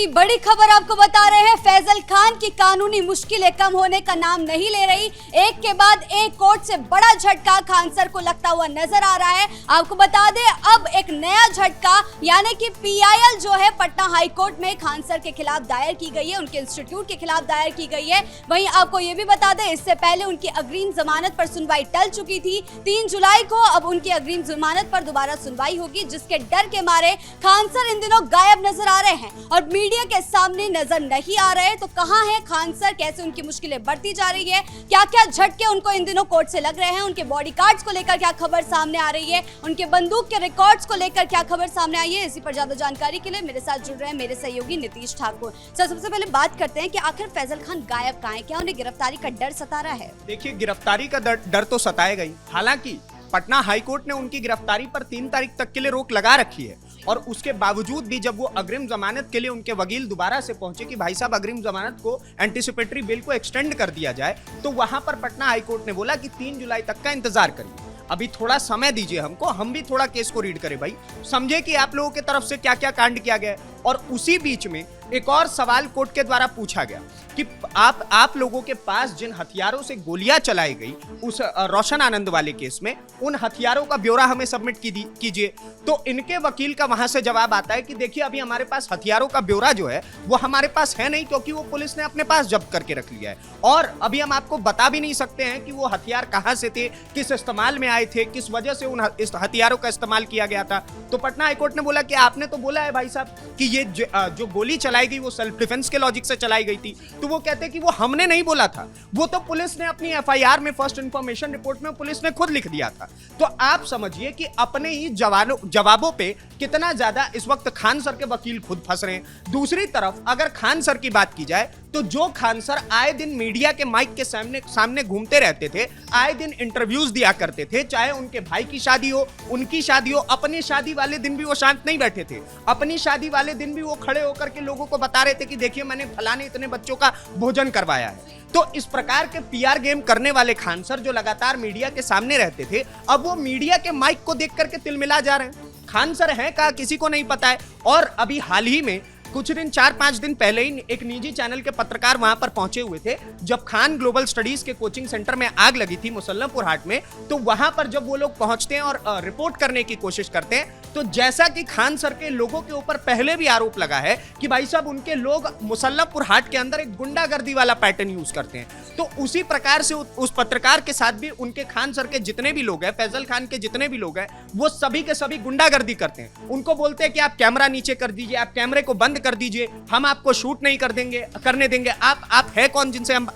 की बड़ी खबर आपको बता रहे हैं। फैजल खान की कानूनी मुश्किलें कम होने का नाम नहीं ले रही। एक के बाद एक कोर्ट से बड़ा झटका खान सर को लगता हुआ नजर आ रहा है। आपको बता दें अब एक नया झटका यानी कि पीआईएल जो है पटना हाई कोर्ट में खान सर के खिलाफ दायर की गई है, उनके इंस्टीट्यूट के खिलाफ दायर की गई है। वहीं आपको ये भी बता दें इससे पहले उनकी अग्रिम जमानत पर सुनवाई टल चुकी थी। 3 जुलाई को अब उनकी अग्रिम जमानत पर दोबारा सुनवाई होगी, जिसके डर के मारे खान सर इन दिनों गायब नजर आ रहे हैं और मीडिया के सामने नजर नहीं आ रहे। तो कहां है खान सर, कैसे उनकी मुश्किलें बढ़ती जा रही है, क्या क्या झटके उनको इन दिनों कोर्ट से लग रहे हैं, उनके बॉडी गार्ड्स को लेकर क्या खबर सामने आ रही है, उनके बंदूक के रिकॉर्ड्स को लेकर क्या खबर सामने आई है, इसी पर ज्यादा जानकारी के लिए मेरे साथ जुड़ रहे हैं मेरे सहयोगी नीतीश ठाकुर। सर सबसे पहले बात करते हैं कि आखिर फैजल खान गायब कहाँ है, क्या उन्हें गिरफ्तारी का डर सता रहा है? देखिए, गिरफ्तारी का डर तो सताएगा ही। हालांकि पटना हाईकोर्ट ने उनकी गिरफ्तारी पर 3 तारीख तक के लिए रोक लगा रखी है और उसके बावजूद भी जब वो अग्रिम जमानत के लिए उनके वकील दोबारा से पहुंचे कि भाई साहब अग्रिम जमानत को एंटीसिपेटरी बेल को एक्सटेंड कर दिया जाए, तो वहां पर पटना हाईकोर्ट ने बोला कि 3 जुलाई तक का इंतजार करिए, अभी थोड़ा समय दीजिए हमको, हम भी थोड़ा केस को रीड करें भाई, समझे कि आप लोगों की तरफ से क्या क्या कांड किया गया। और उसी बीच में एक और सवाल कोर्ट के द्वारा पूछा गया कि आप लोगों के पास जिन हथियारों से गोलियां चलाई गई उस रोशन आनंद वाले केस में, उन हथियारों का ब्यौरा हमें सबमिट कीजिए। तो इनके वकील का वहां से जवाब आता है कि देखिए अभी हमारे पास हथियारों का ब्यौरा जो है वो हमारे पास है नहीं, क्योंकि वो पुलिस ने अपने पास जब्त करके रख लिया है और अभी हम आपको बता भी नहीं सकते हैं कि वो हथियार कहां से थे, किस इस्तेमाल में आए थे, किस वजह से उन हथियारों का इस्तेमाल किया गया था। तो पटना हाईकोर्ट ने बोला कि आपने तो बोला है भाई साहब कि ये जो गोली चलाई गई वो सेल्फ डिफेंस के लॉजिक से चलाई गई थी। तो वो कहते हैं कि वो हमने नहीं बोला था, वो तो पुलिस ने अपनी एफआईआर में, फर्स्ट इंफॉर्मेशन रिपोर्ट में पुलिस ने खुद लिख दिया था। तो आप समझिए कि अपने ही जवाबों पे कितना ज्यादा इस वक्त खान सर के वकील खुद फंस रहे हैं। दूसरी तरफ अगर खान सर की बात की जाए तो जो खान सर आए दिन मीडिया के माइक के सामने घूमते रहते थे, आए दिन इंटरव्यूज दिया करते थे, चाहे उनके भाई की शादी हो, उनकी शादी हो, अपनी शादी वाले दिन भी वो शांत नहीं बैठे थे। अपनी शादी वाले दिन भी वो खड़े होकर के लोगों को बता रहे थे कि देखिए मैंने फलाने इतने बच्चों का भोजन करवाया है। तो इस प्रकार के पीआर गेम करने वाले खान सर जो लगातार मीडिया के सामने रहते थे, अब वो मीडिया के माइक को देख करके तिलमिला जा रहे हैं। खान सर हैं कहाँ किसी को नहीं पता है। और अभी हाल ही में कुछ दिन 4-5 दिन पहले ही एक निजी चैनल के पत्रकार वहां पर पहुंचे हुए थे जब खान ग्लोबल स्टडीज के कोचिंग सेंटर में आग लगी थी मुसल्लमपुर हाट में। तो वहां पर जब वो लोग पहुंचते हैं और रिपोर्ट करने की कोशिश करते हैं, तो जैसा कि खान सर के लोगों के ऊपर पहले भी आरोप लगा है कि भाई साहब उनके लोग मुसल्लमपुर हाट के अंदर एक गुंडागर्दी वाला पैटर्न यूज करते हैं, तो उसी प्रकार से उस पत्रकार के साथ भी उनके खान सर के जितने भी लोग हैं, फैजल खान के जितने भी लोग हैं, वो सभी के सभी गुंडागर्दी करते हैं। उनको बोलते हैं कि आप कैमरा नीचे कर दीजिए, आप कैमरे को बंद कर दीजिए, हम आपको शूट नहीं करने देंगे। आप है कौन जिनसे हम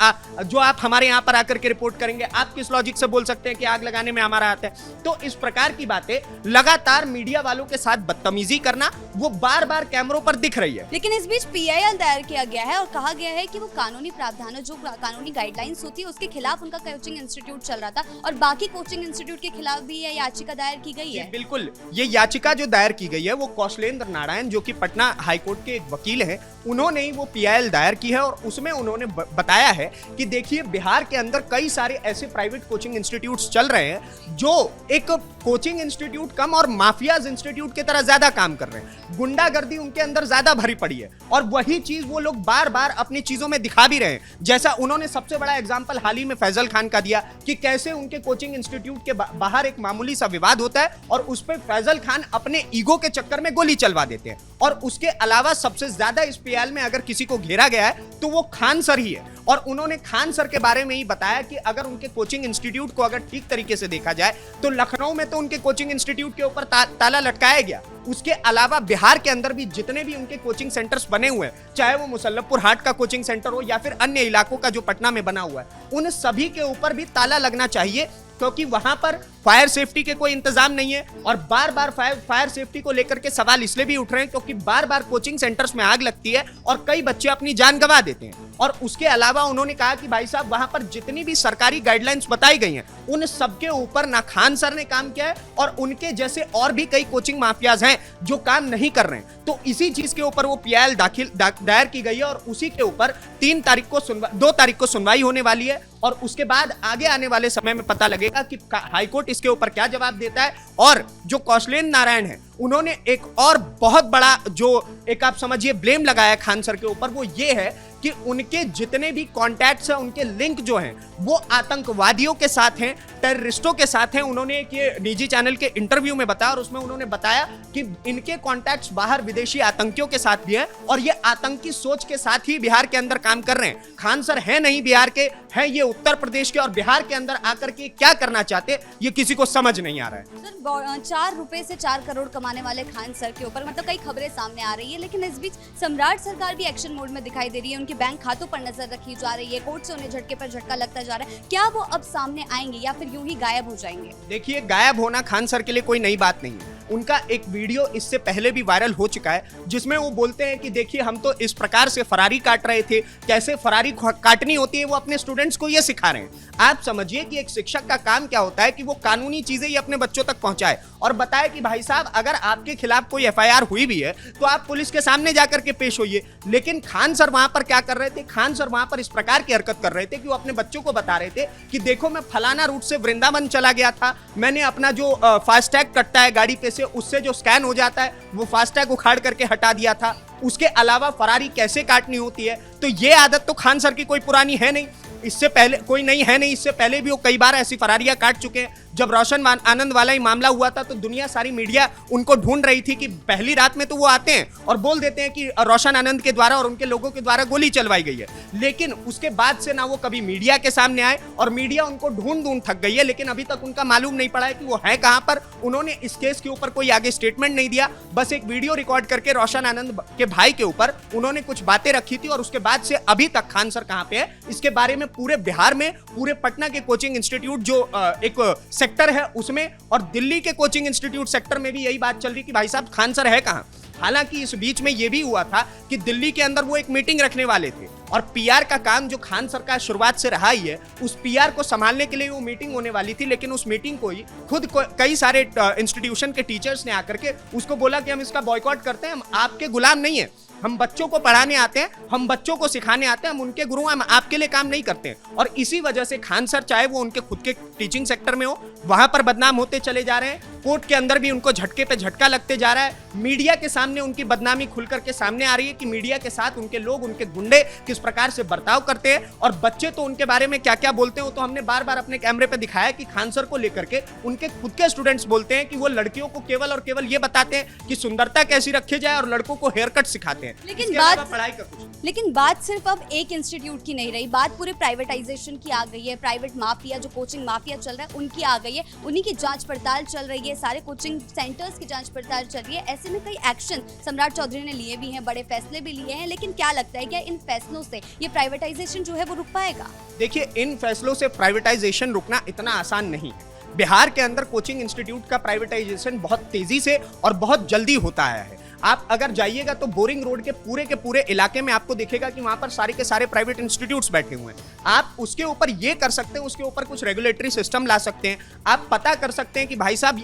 जो आप हमारे यहाँ पर आकर के रिपोर्ट करेंगे? आप किस लॉजिक से बोल सकते हैं कि आग लगाने में हमारा हाथ है? तो इस प्रकार की बातें लगातार मीडिया वालों के साथ बदतमीजी करना वो बार बार कैमरों पर दिख रही है। लेकिन इस बीच पीआईएल दायर किया गया है और कहा गया है कि वो कानूनी प्रावधानों, जो कानूनी गाइडलाइंस होती है उसके खिलाफ उनका कोचिंग इंस्टीट्यूट चल रहा था और बाकी कोचिंग इंस्टीट्यूट के खिलाफ भी यह याचिका दायर की गई है। बिल्कुल, ये याचिका जो दायर की गई है वो कौशलेंद्र नारायण जो कि पटना हाईकोर्ट के एक वकील हैं, उन्होंने ही वो पीआईएल दायर की है और उसमें उन्होंने बताया है कि देखिए बिहार के अंदर कई सारे ऐसे प्राइवेट कोचिंग इंस्टीट्यूट्स चल रहे हैं जो एक कोचिंग इंस्टीट्यूट कम और माफियाज इंस्टीट्यूट की तरह ज्यादा काम कर रहे हैं। गुंडागर्दी उनके अंदर ज्यादा भरी पड़ी है और वही चीज वो लोग बार बार अपनी चीजों में दिखा भी रहे हैं। जैसा उन्होंने सबसे बड़ा एग्जांपल हाल ही में फैजल खान का दिया कि कैसे उनके कोचिंग इंस्टीट्यूट के बाहर एक मामूली सा विवाद होता है और उस पर फैजल खान अपने ईगो के चक्कर में गोली चलवा देते हैं। और उसके अलावा सबसे ज्यादा इस पीआईएल में अगर किसी को घेरा गया है तो वो खान सर ही है। और उन्होंने खान सर के बारे में ही बताया कि अगर उनके कोचिंग इंस्टीट्यूट को अगर ठीक तरीके से देखा जाए तो लखनऊ में तो उनके कोचिंग इंस्टीट्यूट के ऊपर ताला लटकाया गया। उसके अलावा बिहार के अंदर भी जितने भी उनके कोचिंग सेंटर्स बने हुए हैं, चाहे वो मुसल्लमपुर हाट का कोचिंग सेंटर हो या फिर अन्य इलाकों का जो पटना में बना हुआ है, उन सभी के ऊपर भी ताला लगना चाहिए, क्योंकि वहां पर फायर सेफ्टी के कोई इंतजाम नहीं है। और बार बार फायर सेफ्टी को लेकर के सवाल इसलिए भी उठ रहे हैं क्योंकि बार बार कोचिंग सेंटर्स में आग लगती है और कई बच्चे अपनी जान गंवा देते हैं। और उसके अलावा उन्होंने कहा कि भाई साहब वहां पर जितनी भी सरकारी गाइडलाइंस बताई गई हैं उन सबके ऊपर ना खान सर ने काम किया है और उनके जैसे और भी कई कोचिंग माफियाज हैं जो काम नहीं कर रहे हैं। तो इसी चीज के ऊपर वो पीआईएल दायर की गई है और उसी के ऊपर 2 तारीख को सुनवाई होने वाली है और उसके बाद आगे आने वाले समय में पता लगेगा कि हाईकोर्ट इसके ऊपर क्या जवाब देता है। और जो कौशलेंद्र नारायण है उन्होंने एक और बहुत बड़ा जो एक आप समझिए ब्लेम लगाया खान सर के ऊपर, वो ये है कि उनके जितने भी कॉन्टैक्ट्स हैं उनके लिंक जो हैं वो आतंकवादियों के साथ हैं, टेररिस्टों के साथ हैं। उन्होंने एक ये निजी चैनल के इंटरव्यू में बताया और उसमें उन्होंने बताया कि इनके कॉन्टैक्ट्स बाहर विदेशी आतंकियों के साथ भी हैं और ये आतंकी सोच के साथ ही बिहार के अंदर काम कर रहे हैं। खान सर है नहीं बिहार के, हैं ये उत्तर प्रदेश के और बिहार के अंदर आकर के क्या करना चाहते ये किसी को समझ नहीं आ रहा है। सर 4 रुपए से 4 करोड़ कमाने वाले खान सर के ऊपर मतलब कई खबरें सामने आ रही है, लेकिन इस बीच सम्राट सरकार भी एक्शन मोड में दिखाई दे रही है। उनके बैंक खातों पर नजर रखी जा रही है, कोर्ट से उन्हें झटके पर झटका लगता जा रहा है। क्या वो अब सामने आएंगे या फिर यूं ही गायब हो जाएंगे? देखिए, गायब होना खान सर के लिए कोई नई बात नहीं है। उनका एक वीडियो इससे पहले भी वायरल हो चुका है जिसमें वो बोलते हैं कि देखिए हम तो इस प्रकार से फरारी काट रहे थे, कैसे फरारी काटनी होती है वो अपने स्टूडेंट्स को ये सिखा रहे हैं। आप समझिए कि एक शिक्षक का काम क्या होता है कि वो कानूनी चीजें ही अपने बच्चों तक पहुंचाए और बताए कि भाई साहब अगर आपके खिलाफ कोई एफआईआर हुई भी है तो आप पुलिस के सामने जाकर के पेश होइए। लेकिन खान सर वहां पर क्या कर रहे थे? खान सर वहां पर इस प्रकार की हरकत कर रहे थे कि वो अपने बच्चों को बता रहे थे कि देखो मैं फलाना रूट से वृंदावन चला गया था, मैंने अपना जो फास्टैग कटता है गाड़ी पे से उससे जो स्कैन हो जाता है वो फास्टैग उखाड़ करके हटा दिया था। उसके अलावा फरारी कैसे काटनी होती है, तो ये आदत तो खान सर की कोई पुरानी है नहीं, इससे पहले कोई नहीं है नहीं, इससे पहले भी वो कई बार ऐसी फरारियां काट चुके हैं। जब रोशन आनंद वाला ही मामला हुआ था तो दुनिया सारी मीडिया उनको ढूंढ रही थी कि पहली रात में तो वो आते हैं और बोल देते हैं कि रोशन आनंद के द्वारा और उनके लोगों के द्वारा गोली चलवाई गई है, लेकिन उसके बाद से ना वो कभी मीडिया के सामने आए और मीडिया उनको ढूंढ थक गई है। लेकिन अभी तक उनका मालूम नहीं पड़ा है कि वो है कहां पर। उन्होंने इस केस के ऊपर कोई आगे स्टेटमेंट नहीं दिया, बस एक वीडियो रिकॉर्ड करके रोशन आनंद के भाई के ऊपर उन्होंने कुछ बातें रखी थी और उसके बाद से अभी तक खान सर कहां पे है इसके बारे में पूरे बिहार में, पूरे पटना के कोचिंग इंस्टीट्यूट जो एक सेक्टर है उसमें और दिल्ली के कोचिंग इंस्टीट्यूट सेक्टर में भी यही बात चल रही कि भाई साहब खान सर है कहां। हालांकि इस बीच में यह भी हुआ था कि दिल्ली के अंदर वो एक मीटिंग रखने वाले थे और पीआर का काम जो खान सर का शुरुआत से रहा ही है, उस पीआर को संभालने के लिए वो मीटिंग होने वाली थी, लेकिन उस मीटिंग को ही खुद कई सारे इंस्टीट्यूशन के टीचर्स ने आकर के उसको बोला कि हम इसका बॉयकॉट करते हैं, हम आपके गुलाम नहीं है, हम बच्चों को पढ़ाने आते हैं, हम बच्चों को सिखाने आते हैं, हम उनके गुरु हैं, हम आपके लिए काम नहीं करते हैं। और इसी वजह से खान सर चाहे वो उनके खुद के टीचिंग सेक्टर में हो वहां पर बदनाम होते चले जा रहे हैं, कोर्ट के अंदर भी उनको झटके पे झटका लगते जा रहा है, मीडिया के सामने उनकी बदनामी खुल करके सामने आ रही है कि मीडिया के साथ उनके लोग, उनके गुंडे किस प्रकार से बर्ताव करते हैं और बच्चे तो उनके बारे में क्या क्या बोलते हैं। तो हमने बार बार अपने कैमरे पे दिखाया कि खान सर को लेकर के उनके खुद के स्टूडेंट्स बोलते हैं कि वो लड़कियों को केवल और केवल ये बताते हैं कि सुंदरता कैसी रखी जाए और लड़कों को हेयर कट सिखाते हैं, लेकिन बात सिर्फ अब एक इंस्टीट्यूट की नहीं रही, बात पूरे प्राइवेटाइजेशन की आ गई है। प्राइवेट माफिया जो कोचिंग माफिया चल रहा है उनकी आ गई है, उन्हीं की जांच पड़ताल चल रही है, सारे कोचिंग सेंटर्स की जांच पड़ताल चल रही है। ऐसे में कई एक्शन सम्राट चौधरी ने लिए भी हैं, बड़े फैसले भी लिए हैं, लेकिन क्या लगता है क्या इन फैसलों से ये प्राइवेटाइजेशन जो है वो रुक पाएगा? देखिए, इन फैसलों से प्राइवेटाइजेशन रुकना इतना आसान नहीं है। बिहार के अंदर कोचिंग इंस्टीट्यूट का प्राइवेटाइजेशन बहुत तेजी से और बहुत जल्दी होता आया है। आप अगर जाइएगा तो बोरिंग रोड के पूरे इलाके में आपको दिखेगा कि वहां पर सारे के सारे प्राइवेट इंस्टीट्यूट्स बैठे हुए हैं। आप उसके ऊपर ये कर सकते हैं, उसके ऊपर कुछ रेगुलेटरी सिस्टम ला सकते हैं, आप पता कर सकते हैं कि भाई साहब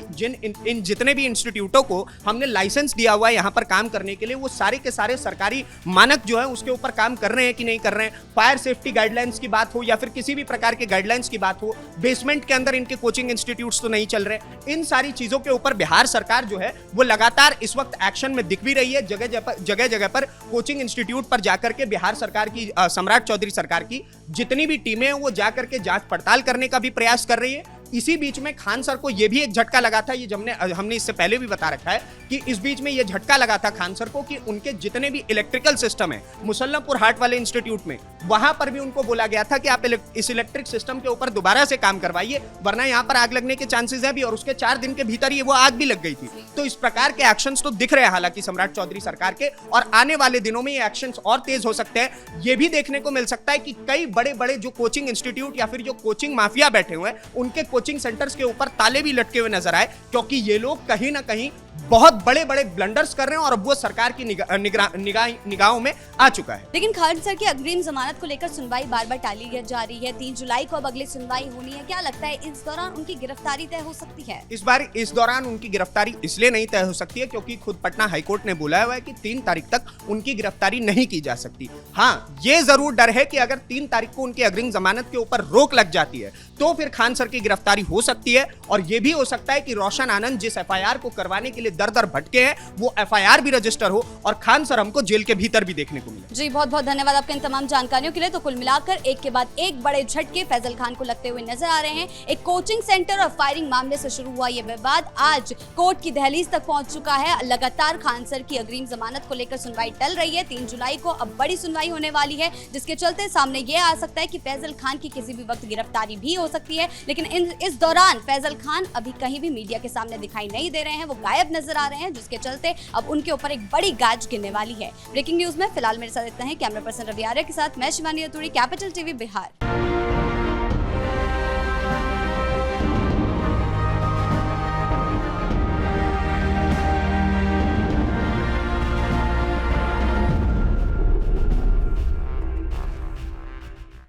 इन जितने भी इंस्टीट्यूटों को हमने लाइसेंस दिया हुआ है यहाँ पर काम करने के लिए, वो सारे के सारे सरकारी मानक जो है उसके ऊपर काम कर रहे हैं कि नहीं कर रहे हैं। फायर सेफ्टी गाइडलाइंस की बात हो या फिर किसी भी प्रकार के गाइडलाइंस की बात हो, बेसमेंट के अंदर इनके कोचिंग इंस्टीट्यूट्स तो नहीं चल रहे। इन सारी चीजों के ऊपर बिहार सरकार जो है वो लगातार इस वक्त एक्शन में दिख भी रही है। जगह जगह पर कोचिंग इंस्टीट्यूट पर जाकर के बिहार सरकार की, सम्राट चौधरी सरकार की जितनी भी टीमें हैं वो जाकर के जांच पड़ताल करने का भी प्रयास कर रही है। इसी बीच में खान सर को यह भी एक झटका लगा था, ये हमने इससे पहले भी बता रखा है कि इस बीच में यह झटका लगा था खान सर को कि उनके जितने भी इलेक्ट्रिकल सिस्टम है मुसल्लमपुर हाट वाले इंस्टीट्यूट में, वहां पर भी उनको बोला गया था कि आप इस इलेक्ट्रिक सिस्टम के ऊपर दोबारा से काम करवाइए वरना यहां पर आग लगने के चांसेस है भी, और उसके 4 दिन के भीतर ही वो आग भी लग गई थी। तो इस प्रकार के एक्शंस तो दिख रहे हैं हालांकि सम्राट चौधरी सरकार के, और आने वाले दिनों में ये एक्शंस और तेज हो सकते हैं। ये भी देखने को मिल सकता है कि कई बड़े बड़े जो कोचिंग इंस्टीट्यूट या फिर जो कोचिंग माफिया बैठे हुए हैं उनके कोचिंग सेंटर्स के ऊपर ताले भी लटके हुए नजर आए, क्योंकि ये लोग कहीं ना कहीं बहुत बड़े बड़े ब्लंडर्स कर रहे हैं और अब वो सरकार की निगाहों में आ चुका है। लेकिन खान सर की अग्रिम जमानत जमानत को लेकर सुनवाई बार बार टाली जा रही है। 3 जुलाई को अब अगली सुनवाई होनी है। क्या लगता है इस दौरान उनकी गिरफ्तारी तय हो सकती है? इस दौरान उनकी गिरफ्तारी इसलिए नहीं तय हो सकती है क्योंकि खुद पटना हाईकोर्ट ने बुलाया हुआ है कि 3 तारीख तक उनकी गिरफ्तारी नहीं की जा सकती। हाँ, ये जरूर डर है कि अगर 3 तारीख को उनकी अग्रिम जमानत के ऊपर रोक लग जाती है तो फिर खान सर की गिरफ्तारी हो सकती है, और ये भी हो सकता है कि रोशन आनंद जिस एफआईआर को करवाने के लिए दर दर भटके हैं वो एफआईआर भी रजिस्टर हो और खान सर हमको जेल के भीतर भी देखने को मिले। जी, बहुत बहुत धन्यवाद आपके इन तमाम जानकारियों के लिए। तो कुल मिलाकर एक के बाद एक बड़े झटके फैजल खान को लगते हुए नजर आ रहे हैं। एक कोचिंग सेंटर और फायरिंग मामले से शुरू हुआ ये विवाद आज कोर्ट की दहलीज तक पहुंच चुका है। लगातार खान सर की अग्रिम जमानत को लेकर सुनवाई टल रही है। 3 जुलाई को अब बड़ी सुनवाई होने वाली है, जिसके चलते सामने ये आ सकता है कि फैजल खान की किसी भी वक्त गिरफ्तारी भी हो सकती है। लेकिन इस दौरान फैजल खान अभी कहीं भी मीडिया के सामने दिखाई नहीं दे रहे हैं, वो गायब नजर आ रहे हैं, जिसके चलते अब उनके ऊपर एक बड़ी गाज गिरने वाली है। ब्रेकिंग न्यूज में फिलहाल मेरे साथ इतना ही। कैमरा पर्सन रवि आर्य के साथ मैं शिवानी अतुरी, कैपिटल टीवी बिहार।